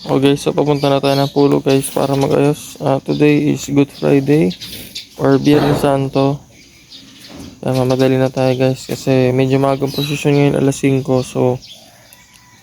Okay, so papunta na tayo ng Pulo guys para magayos. Today is Good Friday or Biyernes Santo. Mamadali na tayo guys kasi medyo magang posisyon ngayon alas 5. So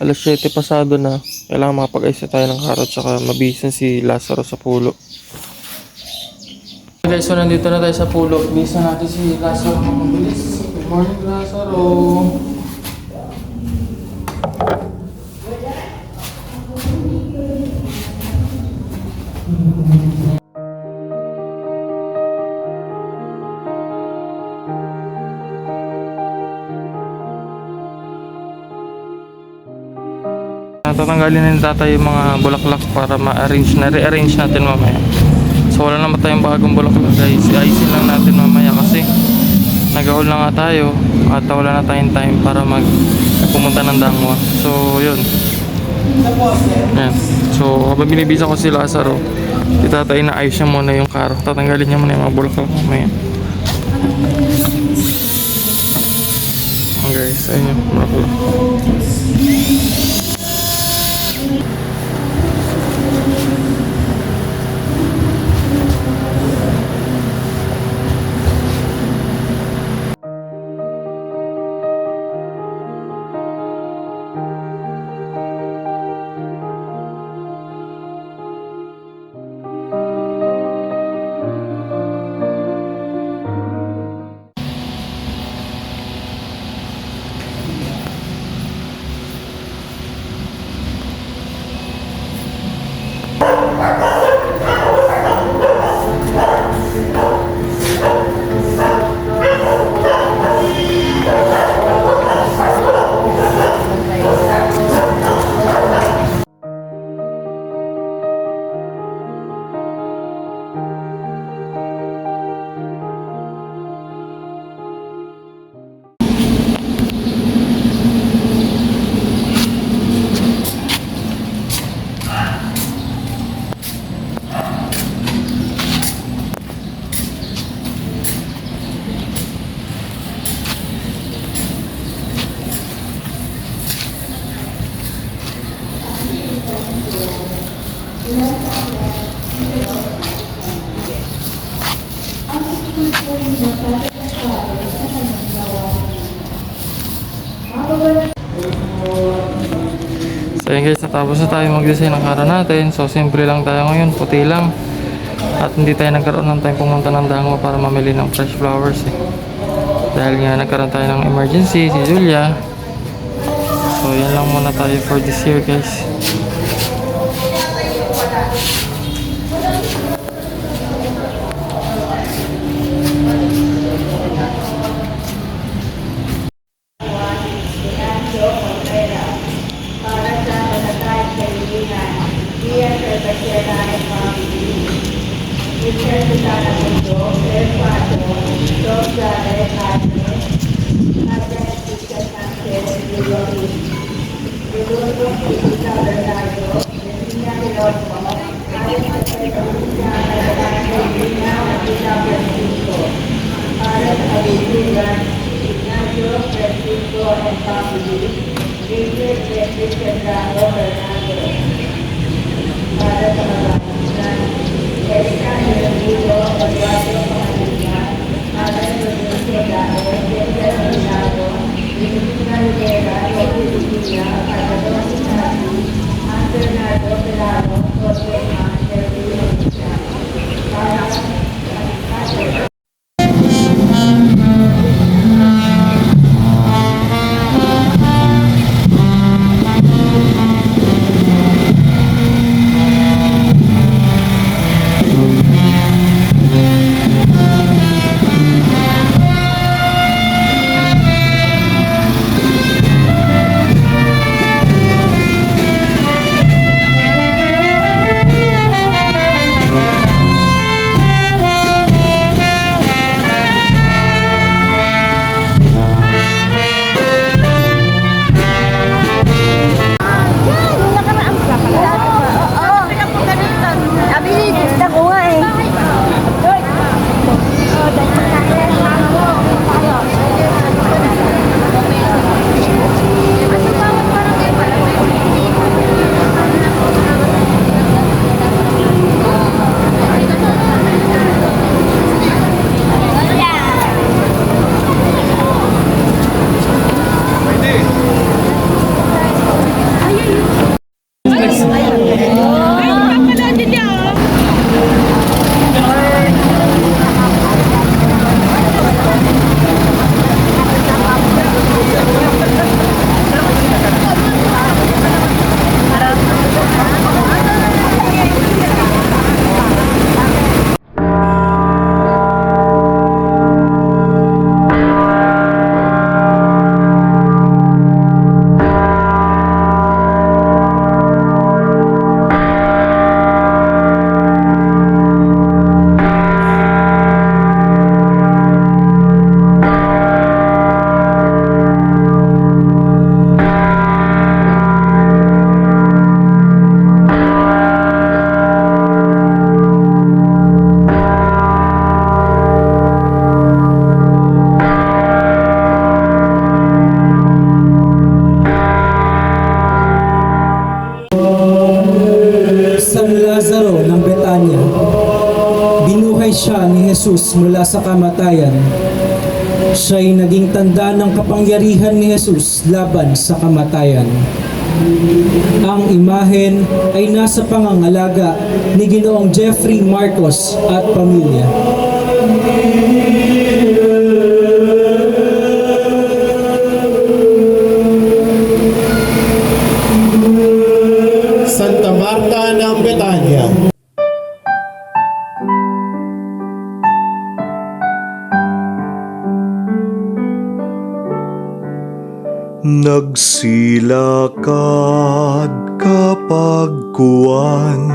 alas 7 pasado na. Kailangan makapag-ayos na tayo ng karot saka mabisan si Lazaro sa Pulo. Okay guys, so nandito na tayo sa Pulo. Bisa natin si Lazaro ng mabilis. Good morning Lazaro. Tatanggalin na ni tatay yung mga bulaklak para rearrange natin mamaya. So wala naman tayong bagong bulaklak guys, ayusin lang natin mamaya kasi nag-haul na nga tayo at wala na tayong time para pumunta ng Dangwa. So yun. Yan. So habang binibisa ko si Lazaro, si tatay na ayos niya muna yung karo. Tatanggalin niya muna yung mga bulaklak mamaya. Guys, ayun yung bulaklak. So yun guys, natapos na tayo mag-design ng karo natin. So simple lang tayo ngayon, puti lang. At hindi tayo nagkaroon ng time pumunta ng Dangwa para mamili ng fresh flowers dahil nga nagkaroon tayo ng emergency, si Julia. So yan lang muna tayo for this year guys. ni Jesus mula sa kamatayan. Siya'y naging tanda ng kapangyarihan ni Jesus laban sa kamatayan. Ang imahen ay nasa pangangalaga ni Ginoong Jeffrey Marcos at pamilya. Santa Marta ng Betania. Nagsilakad kapag kuwan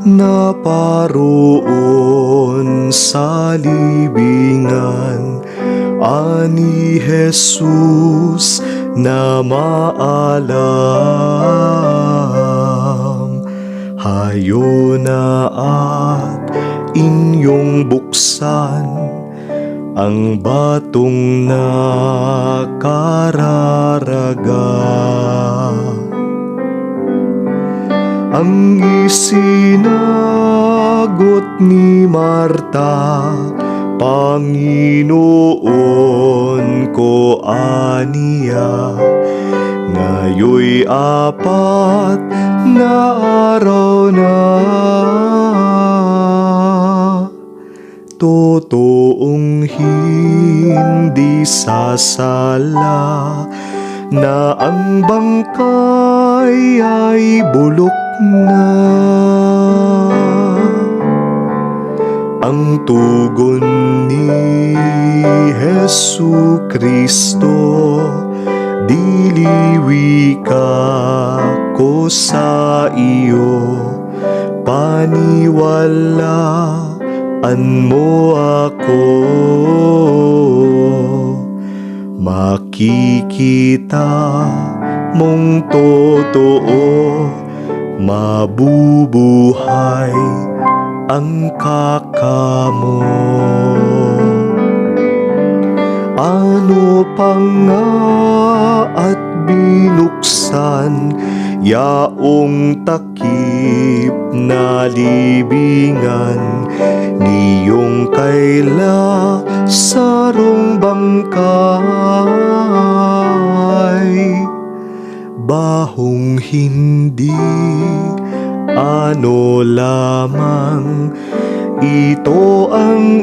naparoon sa libingan, ani Jesus na maalam. Hayo na at inyong buksan ang batong nakararaga. Ang isinagot ni Marta, Panginoon ko aniya, ngayoy 4 na araw na. Totoong hindi sasala na ang bangkay ay bulok na. Ang tugon ni Hesu Kristo, diliwi ka ko sa iyo, paniwalaan mo ako. Makikita mong totoo, mabubuhay ang kakamo. Ano pa nga at binuksan yaong takip na libingan niyong kaila sarong bangkay, bahong hindi ano lamang ito ang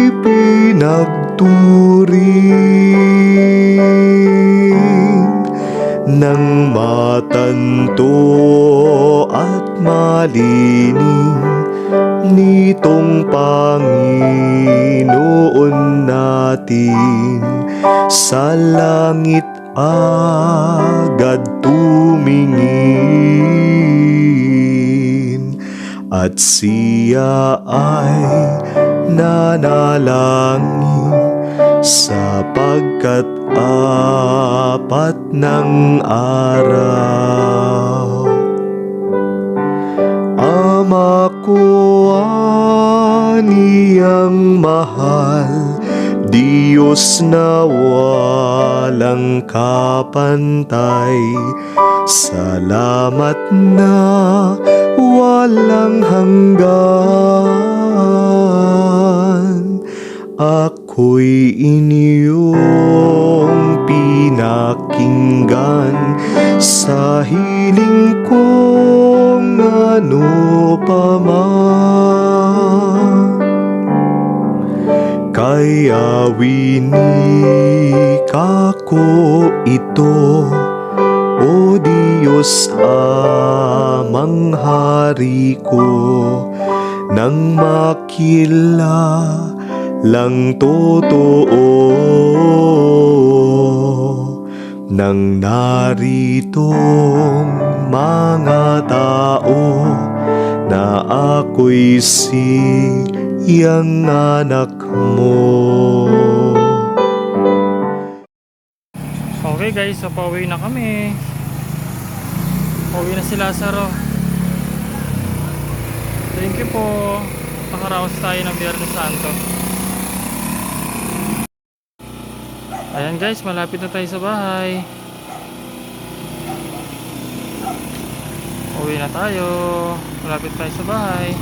ipinagturing ng matanto at malining nitong Panginoon natin. Sa langit agad tumingin at siya ay nanalangin sapagkat 4 ng araw. Ama ko aniyang mahal, Diyos na walang kapantay, salamat na walang hanggan. Ako'y inyong pinakinggan sa hiling kong ano paman. Kaya winika ko ito, O Diyos amang hari ko, nang makilalang totoo, nang naritong mga tao na ako'y siyang anak mo. Okay guys, so pauwi na kami. Pauwi na si Lazaro. Thank you po. Nakaraos tayo ng Biyernes Santo. Ayan guys, malapit na tayo sa bahay. Uwi na tayo. Malapit tayo sa bahay.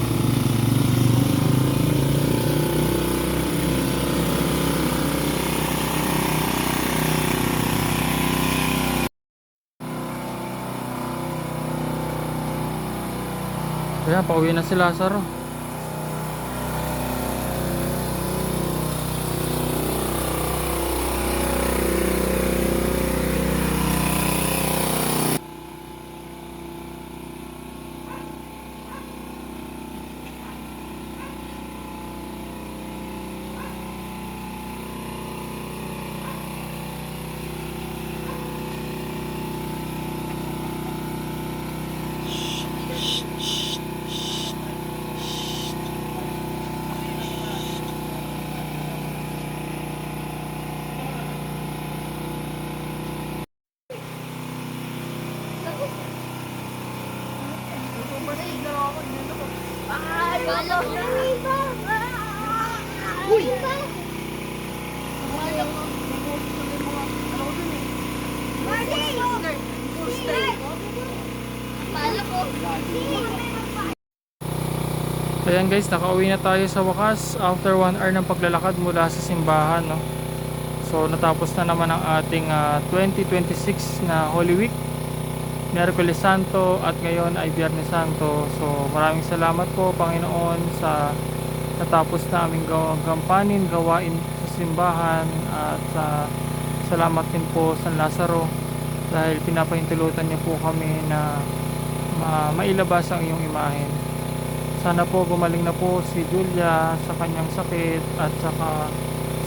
Ayan, pauwi na si Lazaro. Akala ko iba. Uy! Akala ko. Marty! Akala ko. Ayan guys, nakauwi na tayo sa wakas after 1 hour ng paglalakad mula sa simbahan, no? So natapos na naman ang ating 2026 na Holy Week, Miyerkules Santo, at ngayon ay Biyernes Santo. So maraming salamat po Panginoon sa natapos na aming gampanin, gawain sa simbahan, at salamat din po San Lazaro dahil pinapahintulutan niyo po kami na mailabas ang iyong imahen. Sana po gumaling na po si Julia sa kanyang sakit, at saka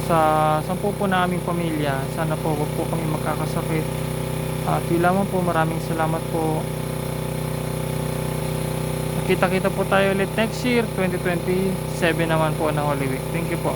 sa 10 po naming pamilya. Sana po huwag po kami magkakasakit. At yun lamang po, maraming salamat po. Kita-kita po tayo ulit next year, 2027 naman po na Holy Week. Thank you po.